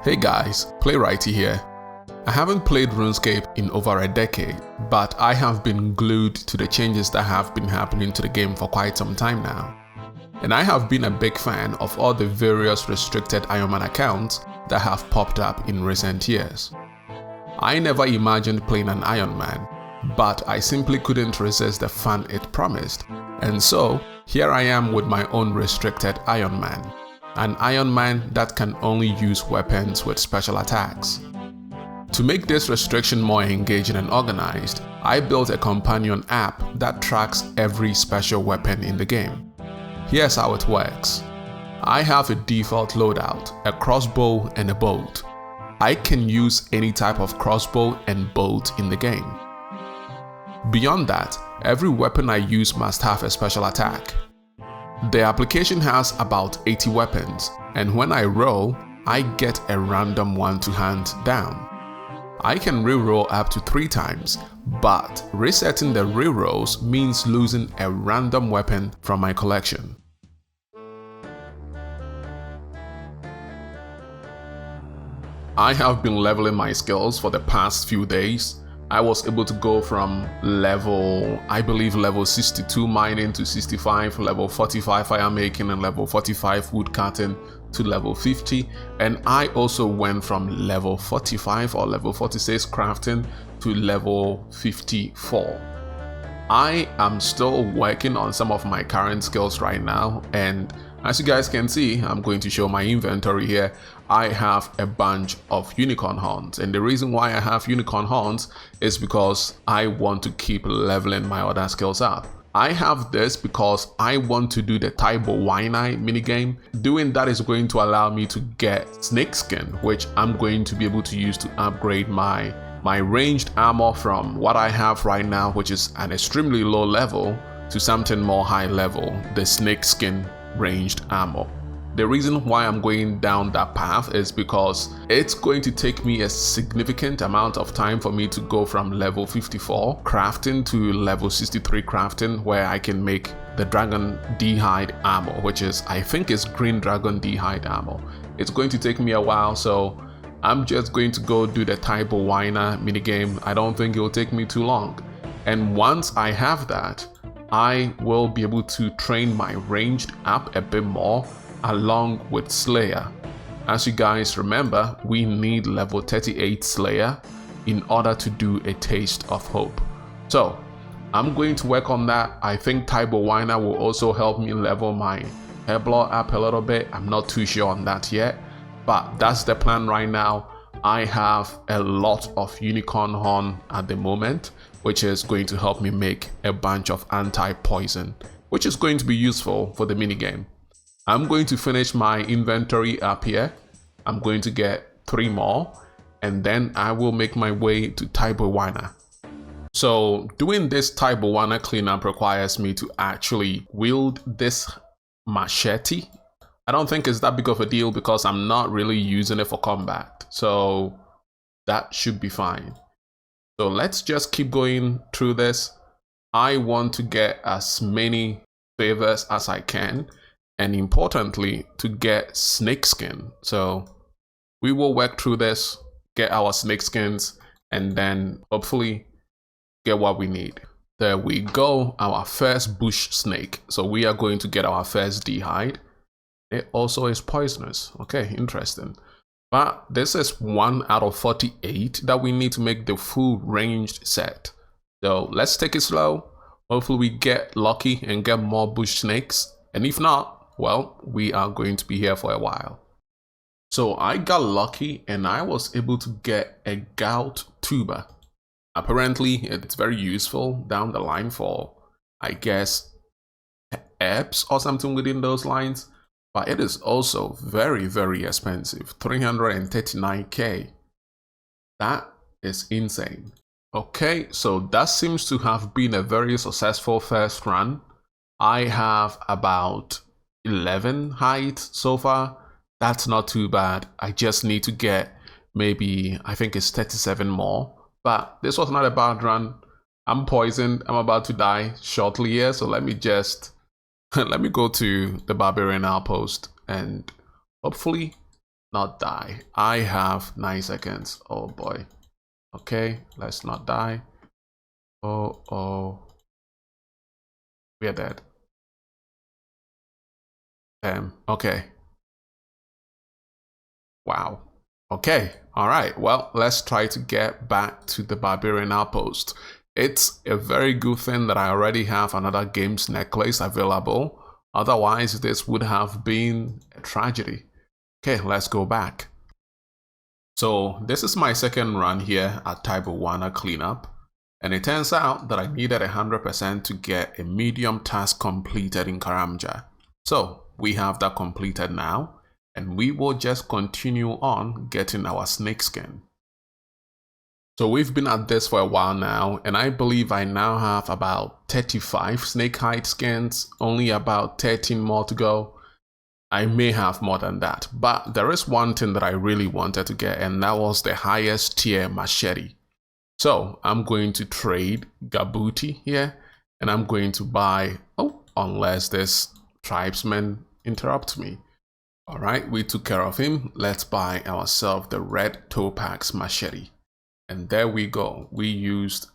Hey guys, Playwrighty here. I haven't played RuneScape in over a decade, but I have been glued to the changes that have been happening to the game for quite some time now. And I have been a big fan of all the various restricted Ironman accounts that have popped up in recent years. I never imagined playing an Ironman, but I simply couldn't resist the fun it promised. And so, here I am with my own restricted Ironman. An Ironman that can only use weapons with special attacks. To make this restriction more engaging and organized, I built a companion app that tracks every special weapon in the game. Here's how it works. I have a default loadout, a crossbow and a bolt. I can use any type of crossbow and bolt in the game. Beyond that, every weapon I use must have a special attack. The application has about 80 weapons, and when I roll, I get a random one to hand down. I can reroll up to 3 times, but resetting the rerolls means losing a random weapon from my collection. I have been leveling my skills for the past few days. I was able to go from level 62 mining to 65, level 45 fire making and level 45 wood cutting to level 50. And I also went from level 45 or level 46 crafting to level 54. I am still working on some of my current skills right now, and as you guys can see, I'm going to show my inventory here. I have a bunch of unicorn horns, and the reason why I have unicorn horns is because I want to keep leveling my other skills up. I have this because I want to do the Tibo Wana minigame. Doing that is going to allow me to get snake skin, which I'm going to be able to use to upgrade my ranged armor from what I have right now, which is an extremely low level, to something more high level, the snake skin ranged armor. The reason why I'm going down that path is because it's going to take me a significant amount of time for me to go from level 54 crafting to level 63 crafting, where I can make the dragon d'hide armor, which is, I think is green dragon d'hide armor. It's going to take me a while, so I'm just going to go do the Tibo Wana minigame. I don't think it will take me too long. And once I have that, I will be able to train my ranged up a bit more along with Slayer. As you guys remember, we need level 38 Slayer in order to do a Taste of Hope. So I'm going to work on that. I think Tibo Wana will also help me level my Herblore up a little bit. I'm not too sure on that yet, but that's the plan right now. I have a lot of unicorn horn at the moment, which is going to help me make a bunch of anti-poison, which is going to be useful for the minigame. I'm going to finish my inventory up here. I'm going to get 3 more, and then I will make my way to Tibo Wana. So doing this Tibo Wana cleanup requires me to actually wield this machete. I don't think it's that big of a deal because I'm not really using it for combat, so that should be fine. So let's just keep going through this. I want to get as many favors as I can, and importantly, to get snake skin. So we will work through this, get our snake skins, and then hopefully get what we need. There we go, our first bush snake. So we are going to get our first d'hide. It also is poisonous. Okay, interesting. But this is 1 out of 48 that we need to make the full ranged set. So let's take it slow. Hopefully we get lucky and get more bush snakes. And if not, well, we are going to be here for a while. So I got lucky and I was able to get a gout tuber. Apparently it's very useful down the line for, I guess, herbs or something within those lines. But it is also very, very expensive, 339k. That is insane. Okay, so that seems to have been a very successful first run. I have about 11 height so far. That's not too bad. I just need to get maybe, I think it's 37 more. But this was not a bad run. I'm poisoned. I'm about to die shortly here, so let me just let me go to the Barbarian Outpost and hopefully not die. I have 9 seconds. Oh boy. Okay, let's not die. Oh. We're dead. Okay. Wow. Okay. All right. Well, let's try to get back to the Barbarian Outpost. It's a very good thing that I already have another games necklace available. Otherwise, this would have been a tragedy. Okay, let's go back. So this is my second run here at Tibo Wana cleanup. And it turns out that I needed 100% to get a medium task completed in Karamja. So we have that completed now, and we will just continue on getting our snake skin. So we've been at this for a while now, and I believe I now have about 35 snake hide skins, only about 13 more to go. I may have more than that, but there is one thing that I really wanted to get, and that was the highest tier machete. So I'm going to trade Gabuti here, and I'm going to buy, unless this tribesman interrupts me. All right, we took care of him. Let's buy ourselves the red topaz machete. And there we go. We used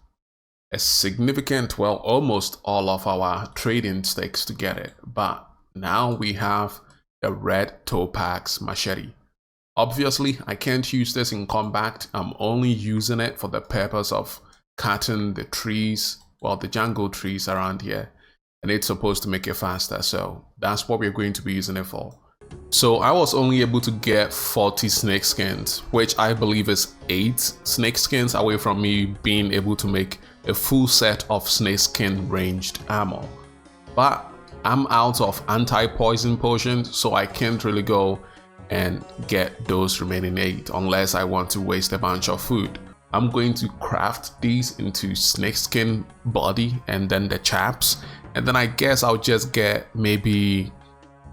a significant, well, almost all of our trading stakes to get it. But now we have the red topaz machete. Obviously, I can't use this in combat. I'm only using it for the purpose of cutting the trees, well, the jungle trees around here. And it's supposed to make it faster. So that's what we're going to be using it for. So I was only able to get 40 snake skins, which I believe is 8 snake skins away from me being able to make a full set of snake skin ranged armor. But I'm out of anti-poison potions, so I can't really go and get those remaining 8 unless I want to waste a bunch of food. I'm going to craft these into snakeskin body and then the chaps, and then I guess I'll just get maybe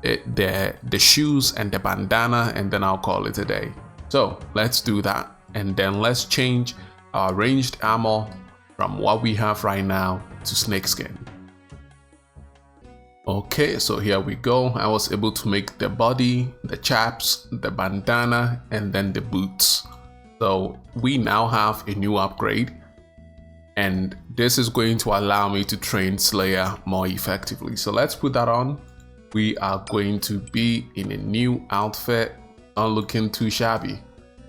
the shoes and the bandana, and then I'll call it a day. So let's do that, and then let's change our ranged armor from what we have right now to snakeskin. Okay, so here we go. I was able to make the body, the chaps, the bandana, and then the boots. So we now have a new upgrade, and this is going to allow me to train Slayer more effectively. So let's put that on. We are going to be in a new outfit, not looking too shabby.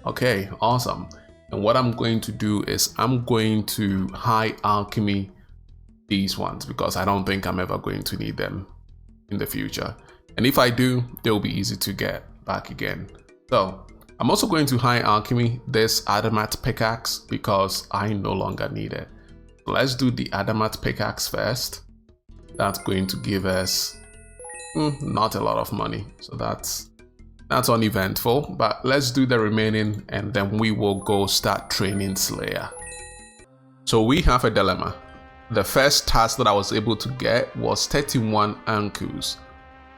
Okay, awesome. And what I'm going to do is I'm going to high alchemy these ones because I don't think I'm ever going to need them in the future. And if I do, they'll be easy to get back again. So I'm also going to high alchemy this adamant pickaxe because I no longer need it. Let's do the adamant pickaxe first. That's going to give us not a lot of money, so that's uneventful, but let's do the remaining and then we will go start training Slayer. So we have a dilemma. The first task that I was able to get was 31 Ankus.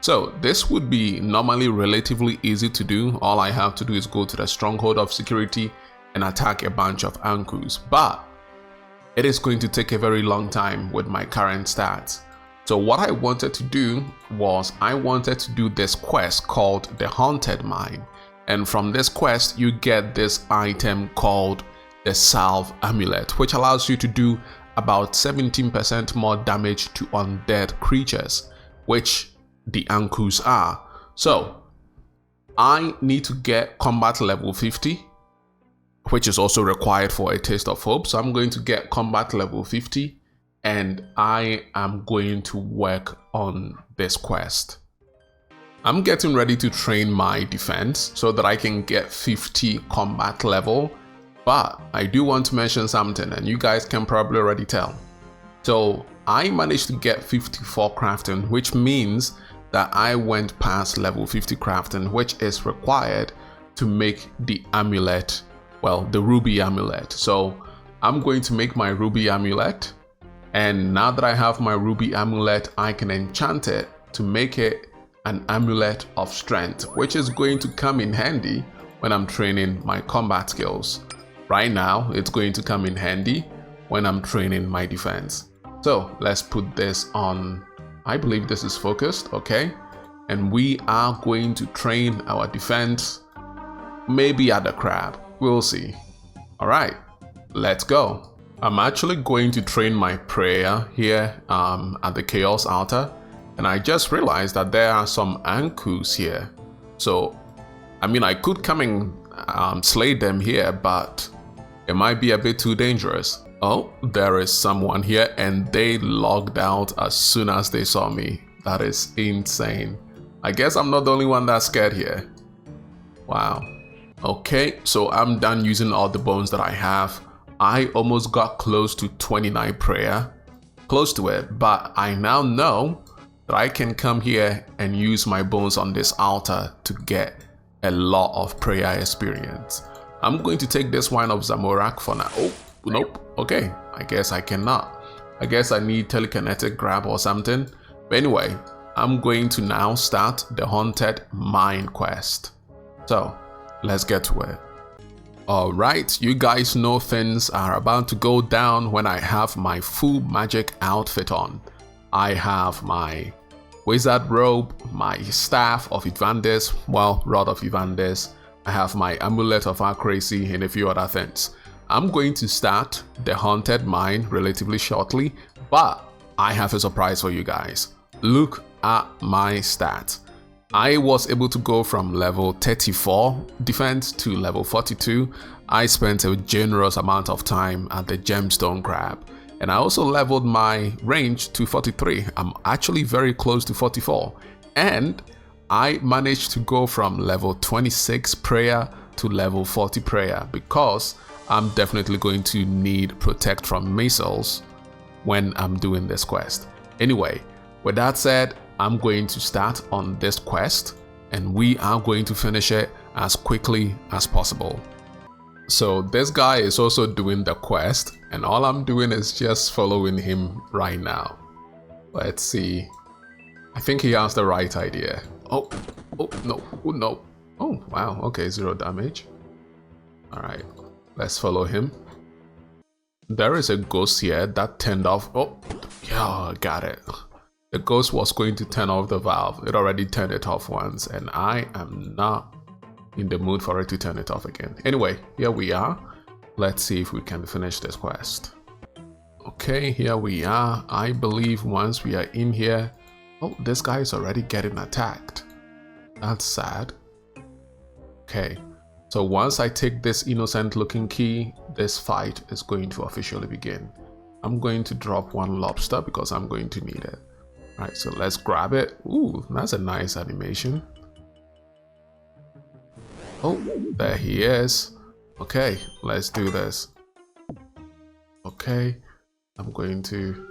So this would be normally relatively easy to do. All I have to do is go to the stronghold of security and attack a bunch of Ankus, but it is going to take a very long time with my current stats. So what I wanted to do was I wanted to do this quest called the Haunted Mine. And from this quest, you get this item called the Salve Amulet, which allows you to do about 17% more damage to undead creatures, which the Ankus are. So I need to get combat level 50, which is also required for a Taste of Hope. So I'm going to get combat level 50. And I am going to work on this quest. I'm getting ready to train my defense so that I can get 50 combat level, but I do want to mention something and you guys can probably already tell. So I managed to get 54 crafting, which means that I went past level 50 crafting, which is required to make the amulet, well, the ruby amulet. So I'm going to make my ruby amulet. And now that I have my ruby amulet, I can enchant it to make it an amulet of strength, which is going to come in handy when I'm training my combat skills. Right now, it's going to come in handy when I'm training my defense. So let's put this on. I believe this is focused, okay? And we are going to train our defense maybe at the crab. We'll see. Alright, let's go. I'm actually going to train my prayer here at the Chaos Altar, and I just realized that there are some Ankus here. So, I mean, I could come and slay them here, but it might be a bit too dangerous. Oh, there is someone here, and they logged out as soon as they saw me. That is insane. I guess I'm not the only one that's scared here. Wow. Okay, so I'm done using all the bones that I have. I almost got close to 29 prayer. Close to it, but I now know that I can come here and use my bones on this altar to get a lot of prayer experience. I'm going to take this wine of Zamorak for now. Oh, nope. Okay, I guess I cannot. I guess I need telekinetic grab or something. But anyway, I'm going to now start the Haunted Mine quest. So, let's get to it. Alright, you guys know things are about to go down when I have my full magic outfit on. I have my wizard robe, my staff of Ivandis, well, rod of Ivandis. I have my amulet of accuracy and a few other things. I'm going to start the haunted mine relatively shortly, but I have a surprise for you guys. Look at my stats. I was able to go from level 34 defense to level 42. I spent a generous amount of time at the gemstone crab, and I also leveled my range to 43. I'm actually very close to 44, and I managed to go from level 26 prayer to level 40 prayer because I'm definitely going to need protect from missiles when I'm doing this quest. Anyway, with that said, I'm going to start on this quest, and we are going to finish it as quickly as possible. So this guy is also doing the quest, and all I'm doing is just following him right now. Let's see. I think he has the right idea. Oh no, oh no. Oh wow, okay, 0 damage. Alright, let's follow him. There is a ghost here that turned off. Oh, yeah, got it. The ghost was going to turn off the valve. It already turned it off once, and I am not in the mood for it to turn it off again. Anyway, here we are. Let's see if we can finish this quest. Okay, here we are. I believe once we are in here... Oh, this guy is already getting attacked. That's sad. Okay, so once I take this innocent looking key, this fight is going to officially begin. I'm going to drop 1 lobster because I'm going to need it. Alright, so let's grab it. Ooh, that's a nice animation. Oh, there he is. Okay, let's do this. Okay, I'm going to...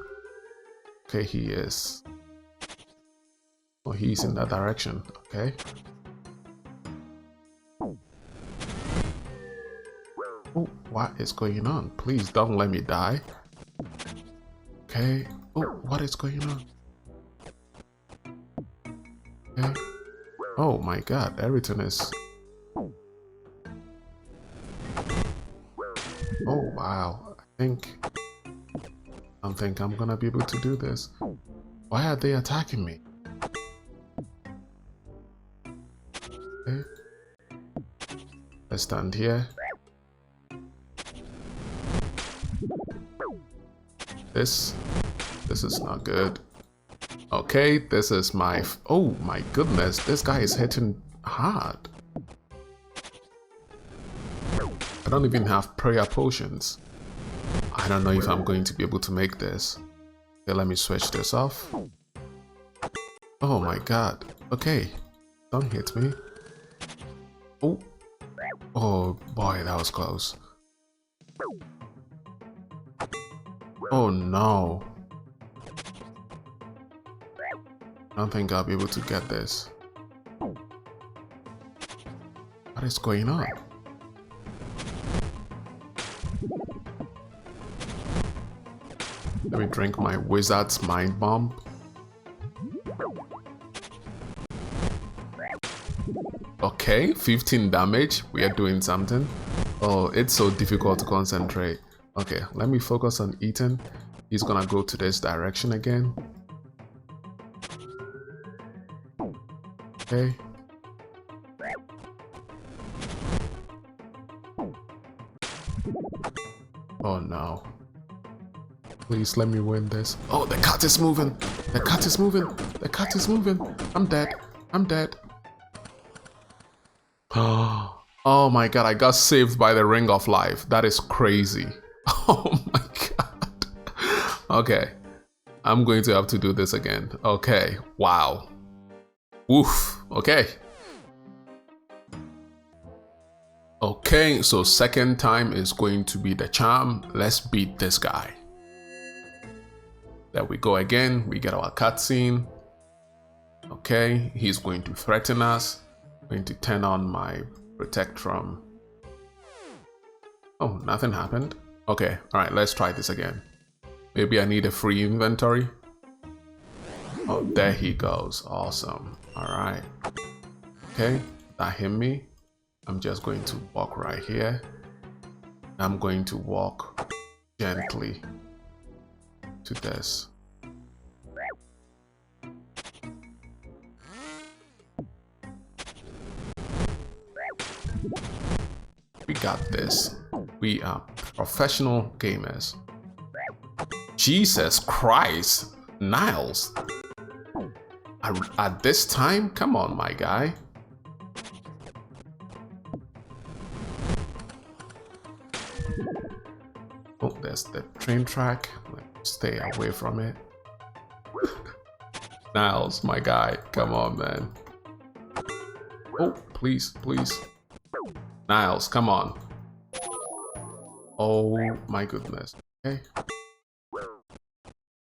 Okay, he is... Oh, he's in that direction. Okay. Oh, what is going on? Please don't let me die. Okay. Oh, what is going on? Okay. Oh my god, everything is... Oh wow, I don't think I'm gonna be able to do this. Why are they attacking me? Okay. Let's stand here. This is not good. Okay, this is my... Oh my goodness, this guy is hitting hard. I don't even have prayer potions. I don't know if I'm going to be able to make this. Okay, let me switch this off. Oh my god. Okay, don't hit me. Oh. Oh boy, that was close. Oh no. I don't think I'll be able to get this. What is going on? Let me drink my wizard's mind bomb. Okay, 15 damage. We are doing something. Oh, it's so difficult to concentrate. Okay, let me focus on Ethan. He's gonna go to this direction again. Okay. Oh no. Please let me win this. Oh, the cat is moving. The cat is moving. The cat is moving. I'm dead. I'm dead. Oh my god, I got saved by the Ring of Life. That is crazy. Oh my god. Okay. I'm going to have to do this again. Okay. Wow. Woof. Okay. Okay, so second time is going to be the charm. Let's beat this guy. There we go again. We get our cutscene. Okay, he's going to threaten us. I'm going to turn on my protect from. Oh, nothing happened. Okay, all right, let's try this again. Maybe I need a free inventory. Oh, there he goes. Awesome. All right. Okay, that hit me. I'm just going to walk right here. I'm going to walk gently to this. We got this. We are professional gamers. Jesus Christ, Niles. At this time? Come on, my guy. Oh, there's the train track. Let's stay away from it. Niles, my guy. Come on, man. Oh, please, please. Niles, come on. Oh my goodness. Okay.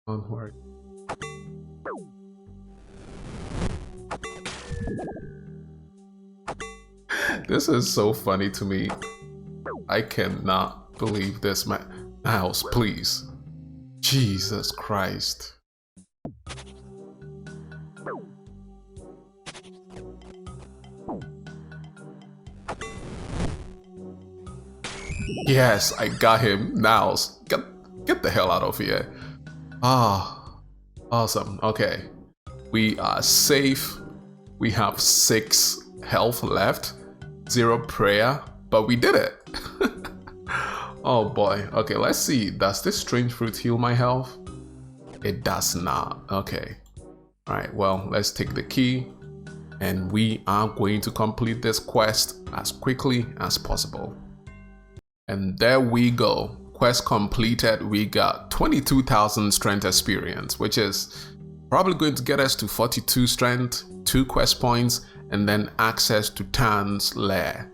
Don't worry. This is so funny to me. I cannot believe this, man. Niles, please. Jesus Christ. Yes, I got him. Niles, get the hell out of here. Ah, awesome. Okay, we are safe. We have 6 health left, 0 prayer, but we did it. Oh boy. Okay, let's see. Does this strange fruit heal my health? It does not. Okay. All right, well, let's take the key and we are going to complete this quest as quickly as possible. And there we go. Quest completed. We got 22,000 strength experience, which is probably going to get us to 42 strength, 2 quest points, and then access to Tan's lair.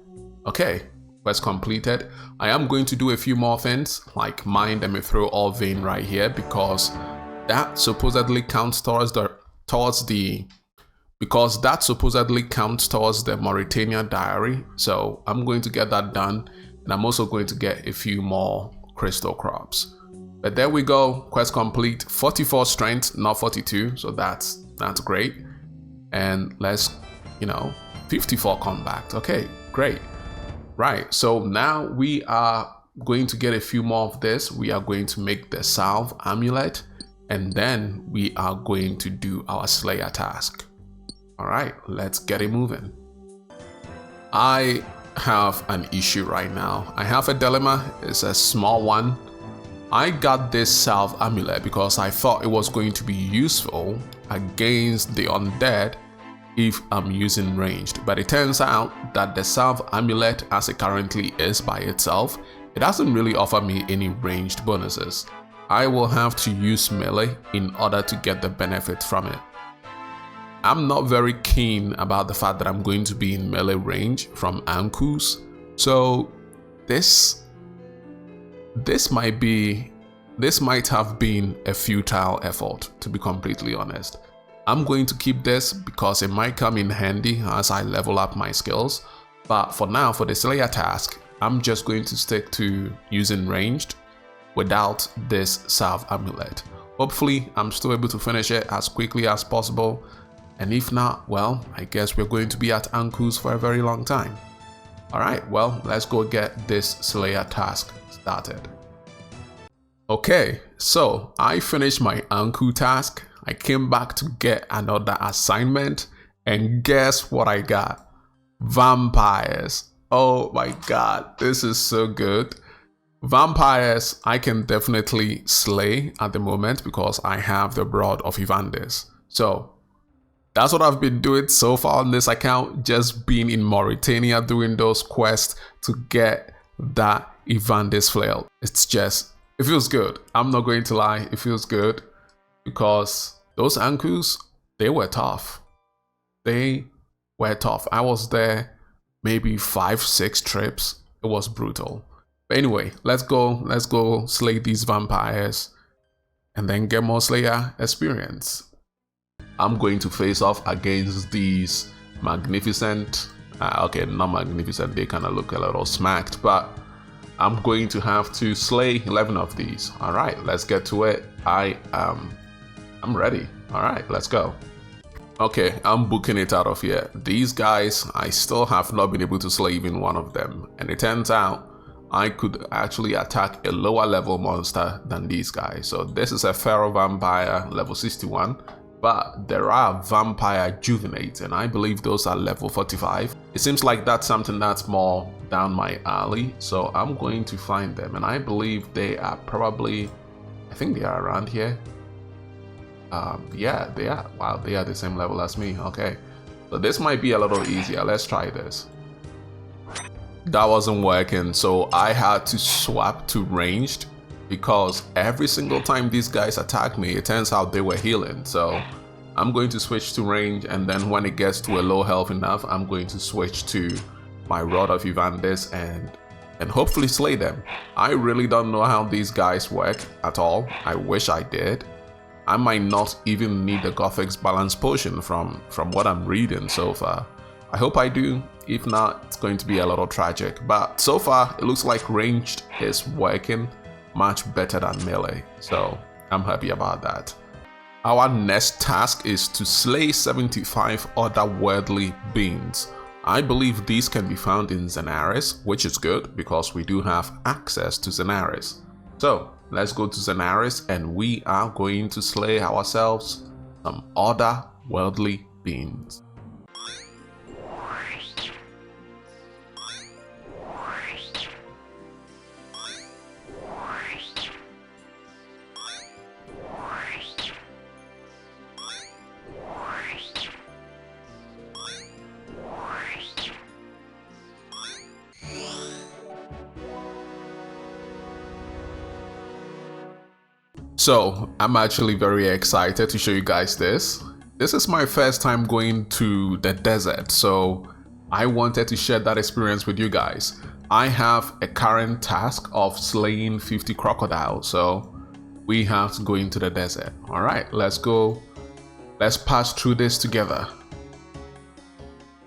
Okay, quest completed. I am going to do a few more things, like mine the mithril vein right here, because that supposedly counts towards the Mauritania diary. So I'm going to get that done. And I'm also going to get a few more crystal crops. But there we go, quest complete. 44 strength, not 42, so that's great. And let's, 54 combat. Okay, great. Right, so now we are going to get a few more of this. We are going to make the salve amulet, and then we are going to do our Slayer task. All right, let's get it moving. I have an issue right now. I have a dilemma. It's a small one. I got this salve amulet because I thought it was going to be useful against the undead if I'm using ranged, but it turns out that the salve amulet as it currently is by itself, it doesn't really offer me any ranged bonuses. I will have to use melee in order to get the benefit from it. I'm not very keen about the fact that I'm going to be in melee range from Ankus, so this might have been a futile effort, to be completely honest. I'm going to keep this because it might come in handy as I level up my skills, but for now, for the Slayer task, I'm just going to stick to using ranged without this salve amulet. Hopefully, I'm still able to finish it as quickly as possible. And if not, well, I guess we're going to be at Ankus for a very long time. Alright, well, let's go get this Slayer task started. Okay, so I finished my Anku task. I came back to get another assignment, and guess what I got? Vampires. Oh my god, this is so good. Vampires, I can definitely slay at the moment because I have the Blood of Ivandis. So that's what I've been doing so far on this account, just being in Mauritania doing those quests to get that Ivandis flail. It feels good. I'm not going to lie, it feels good because those ankles, they were tough. They were tough. I was there maybe 5-6 trips. It was brutal. But anyway, let's go slay these vampires and then get more Slayer experience. I'm going to face off against these magnificent, okay, not magnificent, they kind of look a little smacked, but I'm going to have to slay 11 of these. All right, let's get to it. I'm ready. All right, let's go. Okay, I'm booking it out of here. These guys, I still have not been able to slay even one of them. And it turns out I could actually attack a lower level monster than these guys. So this is a Feral Vampire level 61. But there are Vampire Juvenate, and I believe those are level 45. It seems like that's something that's more down my alley. So I'm going to find them. And I believe they are probably, I think they are around here. Yeah, they are. Wow, they are the same level as me. Okay, so this might be a little easier. Let's try this. That wasn't working, so I had to swap to ranged because every single time these guys attack me, it turns out they were healing. So I'm going to switch to range, and then when it gets to a low health enough, I'm going to switch to my Rod of Ivandis and hopefully slay them. I really don't know how these guys work at all. I wish I did. I might not even need the Gothic's balance potion from what I'm reading so far. I hope I do. If not, it's going to be a little tragic. But so far, it looks like ranged is working much better than melee. So I'm happy about that. Our next task is to slay 75 other worldly beings. I believe these can be found in Zenaris, which is good because we do have access to Zenaris. So let's go to Zenaris and we are going to slay ourselves some other worldly beings. So I'm actually very excited to show you guys this. This is my first time going to the desert, so I wanted to share that experience with you guys. I have a current task of slaying 50 crocodiles, so we have to go into the desert. All right, let's go. Let's pass through this together.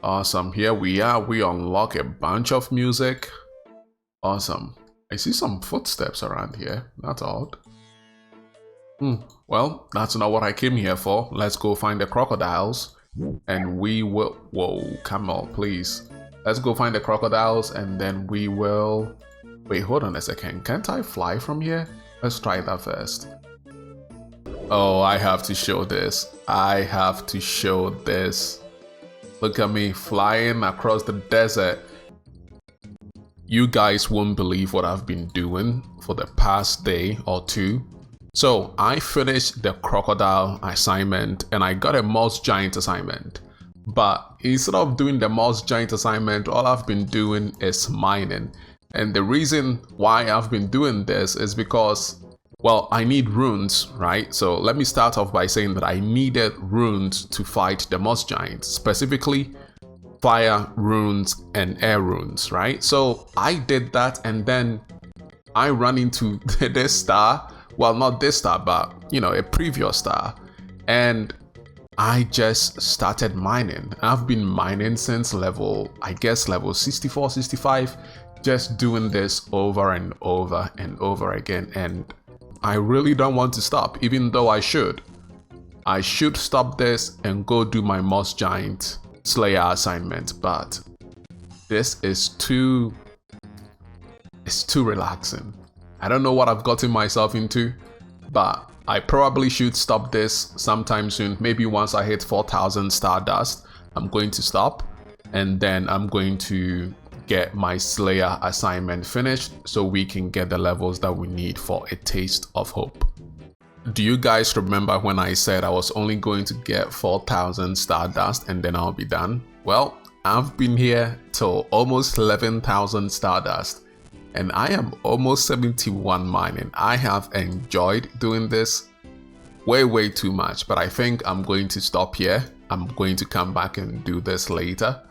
Awesome, here we are. We unlock a bunch of music. Awesome. I see some footsteps around here. That's odd. Well, that's not what I came here for. Let's go find the crocodiles and we will... Whoa, camel, please. Let's go find the crocodiles and then we will... Wait, hold on a second. Can't I fly from here? Let's try that first. Oh, I have to show this. I have to show this. Look at me flying across the desert. You guys won't believe what I've been doing for the past day or two. So I finished the crocodile assignment and I got a moss giant assignment. But instead of doing the moss giant assignment, all I've been doing is mining. And the reason why I've been doing this is because, well, I need runes, right? So let me start off by saying that I needed runes to fight the moss giant, specifically fire runes and air runes, right? So I did that and then I ran into this star. Well, not this star, but, you know, a previous star. And I just started mining. I've been mining since level, I guess level 64, 65, just doing this over and over and over again. And I really don't want to stop, even though I should. I should stop this and go do my Moss Giant Slayer assignment, but this is it's too relaxing. I don't know what I've gotten myself into, but I probably should stop this sometime soon. Maybe once I hit 4,000 Stardust, I'm going to stop. And then I'm going to get my Slayer assignment finished so we can get the levels that we need for a taste of hope. Do you guys remember when I said I was only going to get 4,000 Stardust and then I'll be done? Well, I've been here till almost 11,000 Stardust and I am almost 71 mining. I have enjoyed doing this way too much, but I think I'm going to stop here. I'm going to come back and do this later.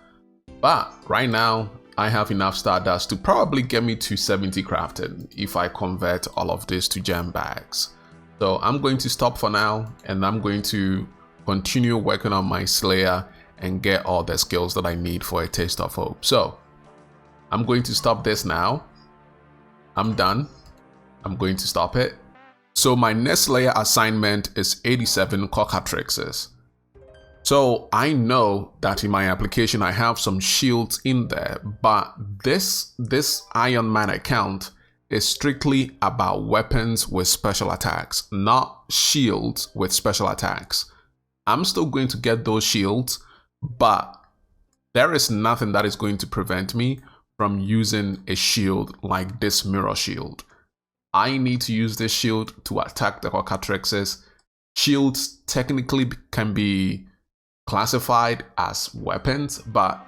But right now, I have enough Stardust to probably get me to 70 crafted if I convert all of this to gem bags. So I'm going to stop for now and I'm going to continue working on my Slayer and get all the skills that I need for a taste of hope. So I'm going to stop this now. I'm done. I'm going to stop it. So my next Slayer assignment is 87 cockatrices. So I know that in my application I have some shields in there, but this Iron Man account is strictly about weapons with special attacks, not shields with special attacks. I'm still going to get those shields, but there is nothing that is going to prevent me from using a shield like this mirror shield. I need to use this shield to attack the cockatrices. Shields technically can be classified as weapons, but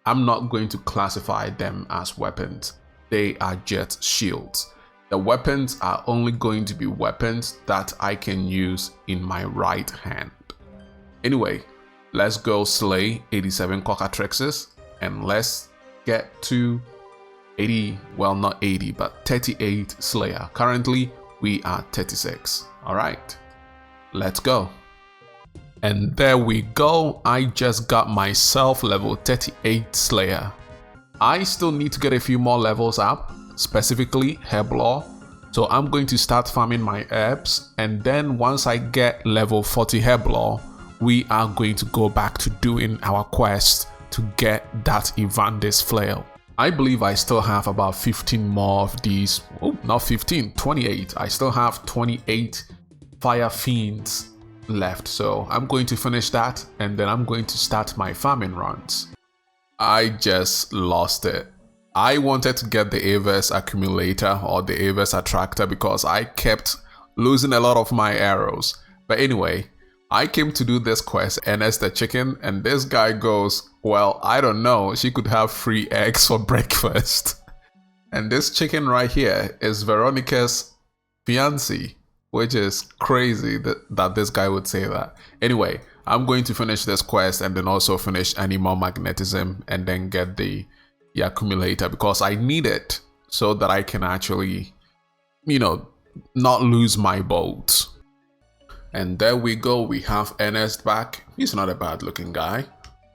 I'm not going to classify them as weapons. They are just shields. The weapons are only going to be weapons that I can use in my right hand. Anyway, let's go slay 87 cockatrices and let's get to 80, well not 80, but 38 Slayer. Currently, we are 36. Alright, let's go. And there we go, I just got myself level 38 Slayer. I still need to get a few more levels up, specifically Herblore. So I'm going to start farming my herbs, and then once I get level 40 Herblore, we are going to go back to doing our quest to get that Evandis flail. I believe I still have about 15 more of these. Oh, not 15, 28. I still have 28 fire fiends left. So I'm going to finish that and then I'm going to start my farming runs. I just lost it. I wanted to get the Averse accumulator or the Averse attractor because I kept losing a lot of my arrows. But anyway, I came to do this quest, NS the chicken, and this guy goes, well, I don't know, she could have free eggs for breakfast. And this chicken right here is Veronica's fiancé, which is crazy that this guy would say that. Anyway, I'm going to finish this quest and then also finish Animal Magnetism and then get the accumulator because I need it so that I can actually, you know, not lose my bolt. And there we go, we have Ernest back. He's not a bad looking guy.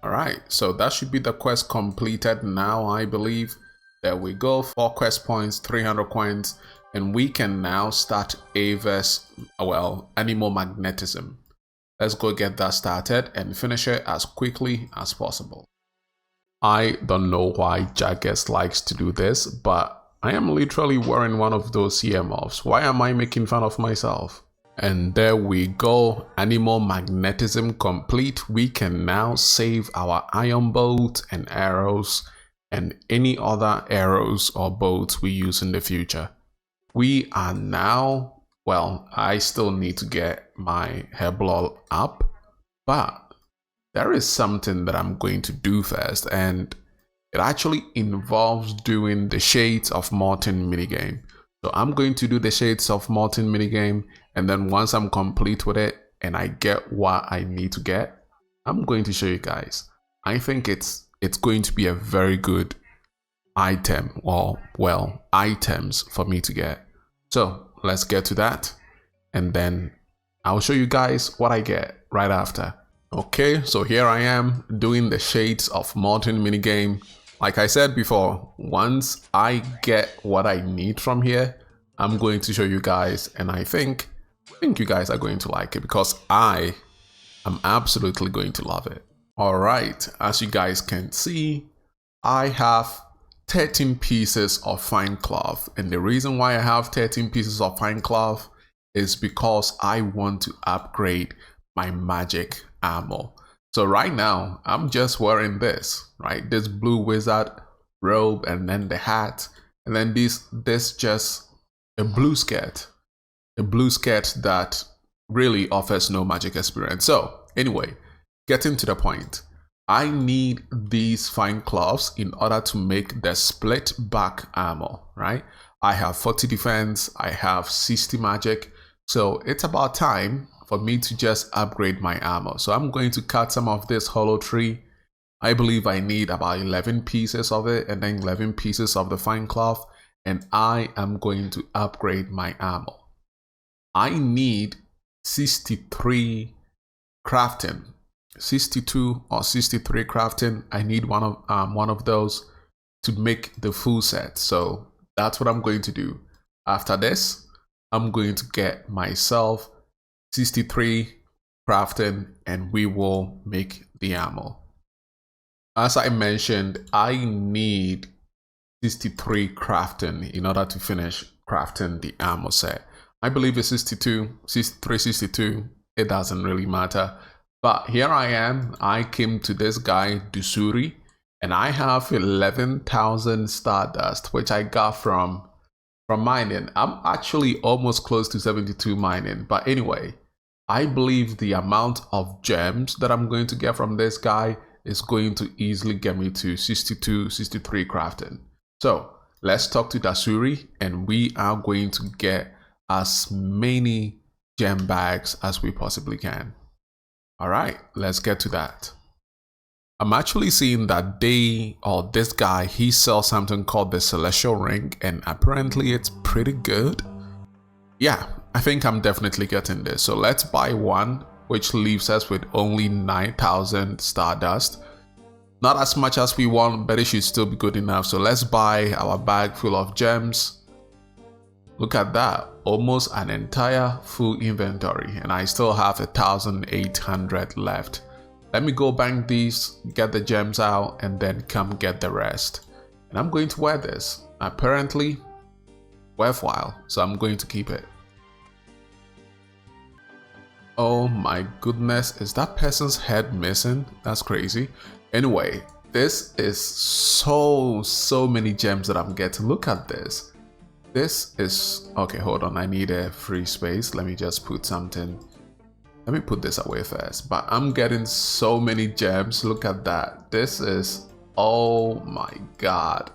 Alright, so that should be the quest completed now, I believe. There we go, 4 quest points, 300 coins, and we can now start Averse, well, Animal Magnetism. Let's go get that started and finish it as quickly as possible. I don't know why Jaggers likes to do this, but I am literally wearing one of those earmuffs. Why am I making fun of myself? And there we go, Animal Magnetism complete. We can now save our iron bolt and arrows and any other arrows or bolts we use in the future. We are now, well, I still need to get my Herblore up, but there is something that I'm going to do first, and it actually involves doing the Shades of Mort'ton minigame. So I'm going to do the Shades of Mort'ton minigame, and then once I'm complete with it and I get what I need to get, I'm going to show you guys. I think it's going to be a very good item, or well, items for me to get. So let's get to that and then I'll show you guys what I get right after. Okay, so here I am doing the Shades of Mort'ton minigame. Like I said before, once I get what I need from here, I'm going to show you guys, and I think you guys are going to like it because I am absolutely going to love it. Alright, as you guys can see, I have 13 pieces of fine cloth, and the reason why I have 13 pieces of fine cloth is because I want to upgrade my magic armor. So right now, I'm just wearing this, right? This blue wizard robe, and then the hat, and then this just a blue skirt that really offers no magic experience. So anyway, getting to the point, I need these fine cloths in order to make the Splitbark armor, right? I have 40 defense, I have 60 magic, so it's about time for me to just upgrade my armor. So I'm going to cut some of this hollow tree. I believe I need about 11 pieces of it and then 11 pieces of the fine cloth, and I am going to upgrade my armor. I need 63 crafting, 62 or 63 crafting. I need one of those to make the full set. So that's what I'm going to do. After this, I'm going to get myself 63 crafting and we will make the armor. As I mentioned, I need 63 crafting in order to finish crafting the armor set. I believe it's 62, 63, 62. It doesn't really matter. But here I am. I came to this guy, Dusuri, and I have 11,000 stardust, which I got from mining. I'm actually almost close to 72 mining. But anyway, I believe the amount of gems that I'm going to get from this guy is going to easily get me to 62, 63 crafting. So let's talk to Dasuri and we are going to get as many gem bags as we possibly can. All right, let's get to that. I'm actually seeing that this guy, he sells something called the Celestial Ring, and apparently it's pretty good. Yeah, I think I'm definitely getting this. So let's buy one, which leaves us with only 9,000 stardust. Not as much as we want, but it should still be good enough. So let's buy our bag full of gems. Look at that, almost an entire full inventory, and I still have 1,800 left. Let me go bank these, get the gems out, and then come get the rest. And I'm going to wear this. Apparently, worthwhile, so I'm going to keep it. Oh my goodness, is that person's head missing? That's crazy. Anyway, this is so many gems that I'm getting. Look at this. This is, okay, hold on, I need a free space. Let me just put something. Let me put this away first. But I'm getting so many gems. Look at that. This is, oh my god.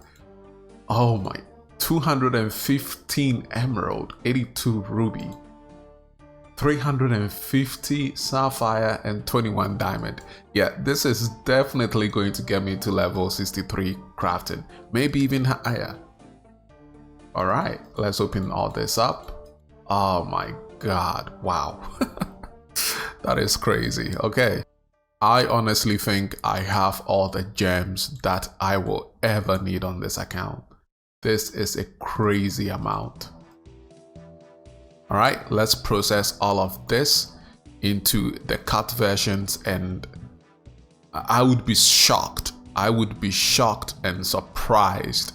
Oh my, 215 emerald, 82 ruby, 350 sapphire, and 21 diamond. Yeah, this is definitely going to get me to level 63 crafting, maybe even higher. All right, let's open all this up. Oh my god, wow. That is crazy. Okay, I honestly think I have all the gems that I will ever need on this account. This is a crazy amount. All right, let's process all of this into the cut versions, and I would be shocked. I would be shocked and surprised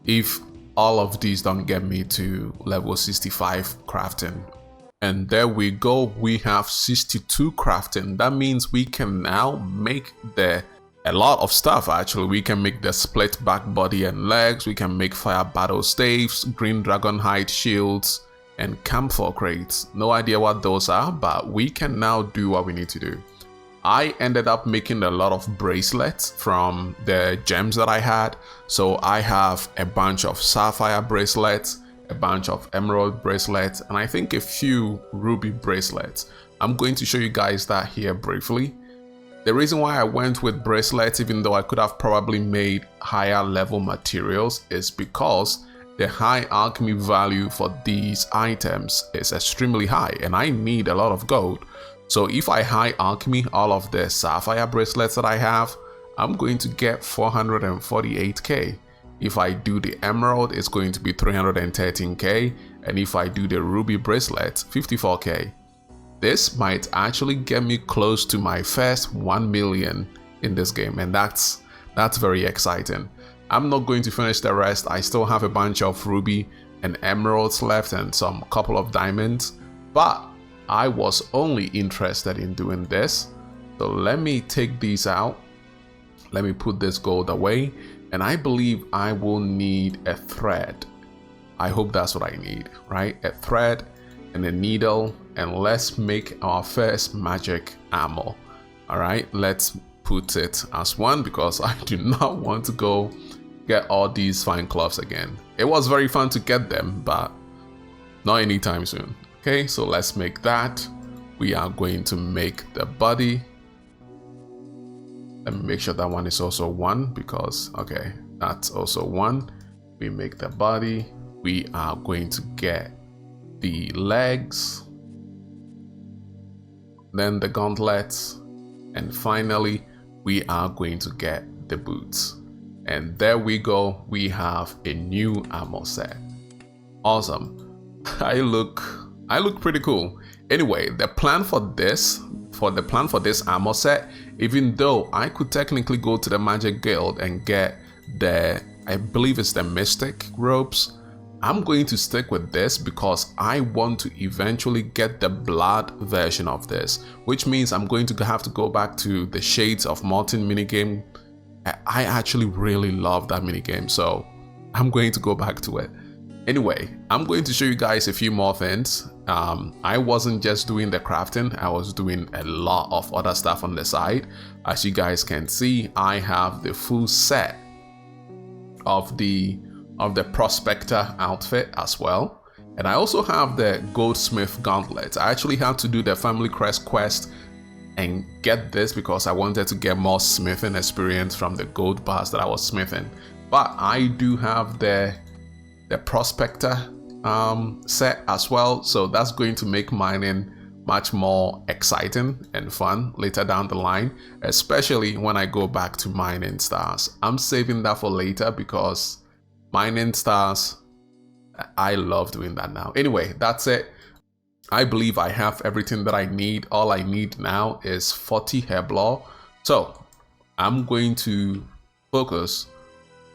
if all of these don't get me to level 65 crafting. And there we go, we have 62 crafting. That means we can now make a lot of stuff actually. We can make the Splitbark body and legs, we can make fire battle staves, green dragon hide shields, and camphor crates. No idea what those are, but we can now do what we need to do. I ended up making a lot of bracelets from the gems that I had. So I have a bunch of sapphire bracelets, a bunch of emerald bracelets, and I think a few ruby bracelets. I'm going to show you guys that here briefly. The reason why I went with bracelets, even though I could have probably made higher level materials, is because the high alchemy value for these items is extremely high and I need a lot of gold. So if I high alchemy all of the sapphire bracelets that I have, I'm going to get 448k. If I do the emerald, it's going to be 313k, and if I do the ruby bracelet, 54k. This might actually get me close to my first 1 million in this game, and that's very exciting. I'm not going to finish the rest. I still have a bunch of ruby and emeralds left and some couple of diamonds, but I was only interested in doing this. So let me take these out. Let me put this gold away, And I believe I will need a thread. I hope that's what I need, right? A thread and a needle, and let's make our first magic armor. All right, let's put it as one because I do not want to go get all these fine cloths again. It was very fun to get them, but not anytime soon. Okay, so let's make that. We are going to make the body. Let me make sure that one is also one because, okay, that's also one. We make the body. We are going to get the legs, then the gauntlets, and finally, we are going to get the boots. And there we go. We have a new armor set. Awesome. I look pretty cool. Anyway, the plan for this armor set, even though I could technically go to the Magic Guild and get the, I believe it's the Mystic robes, I'm going to stick with this because I want to eventually get the blood version of this, which means I'm going to have to go back to the Shades of Mort'ton minigame. I actually really love that minigame, so I'm going to go back to it. Anyway, I'm going to show you guys a few more things. I wasn't just doing the crafting, I was doing a lot of other stuff on the side. As you guys can see, I have the full set of the Prospector outfit as well. And I also have the Goldsmith Gauntlet. I actually had to do the Family Crest quest and get this because I wanted to get more smithing experience from the gold bars that I was smithing. But I do have the Prospector set as well, so that's going to make mining much more exciting and fun later down the line, especially when I go back to mining stars. I'm saving that for later because mining stars, I love doing that now. Anyway, that's it. I believe I have everything that I need. All I need now is 40 Herblore. So I'm going to focus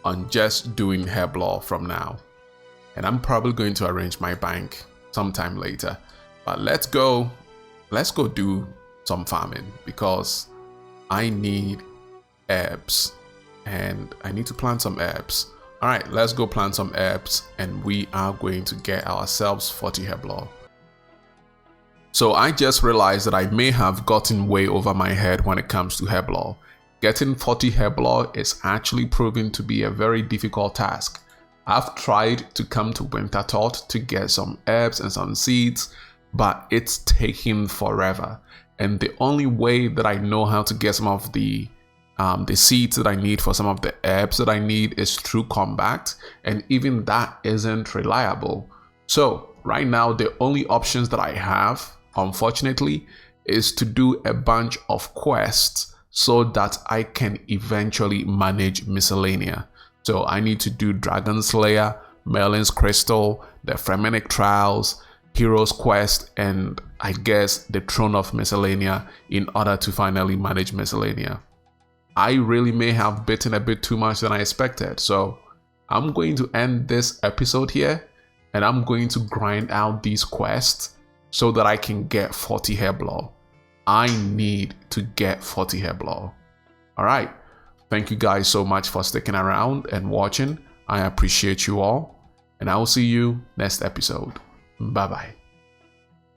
on just doing Herblore from now. And I'm probably going to arrange my bank sometime later. But let's go do some farming because I need herbs and I need to plant some herbs. All right, let's go plant some herbs and we are going to get ourselves 40 Herblore. So I just realized that I may have gotten way over my head when it comes to Herblore. Getting 40 Herblore is actually proving to be a very difficult task. I've tried to come to Winterthought to get some herbs and some seeds, but it's taking forever. And the only way that I know how to get some of the seeds that I need for some of the herbs that I need is through combat, and even that isn't reliable. So right now, the only options that I have, unfortunately, is to do a bunch of quests so that I can eventually manage Miscellanea. So I need to do Dragon Slayer, Merlin's Crystal, the Fremennik Trials, Hero's Quest, and I guess the Throne of Miscellanea in order to finally manage Miscellanea. I really may have bitten a bit too much than I expected, so I'm going to end this episode here and I'm going to grind out these quests so that I can get 40 Herblore. I need to get 40 Herblore. Alright, thank you guys so much for sticking around and watching. I appreciate you all, and I will see you next episode. Bye bye.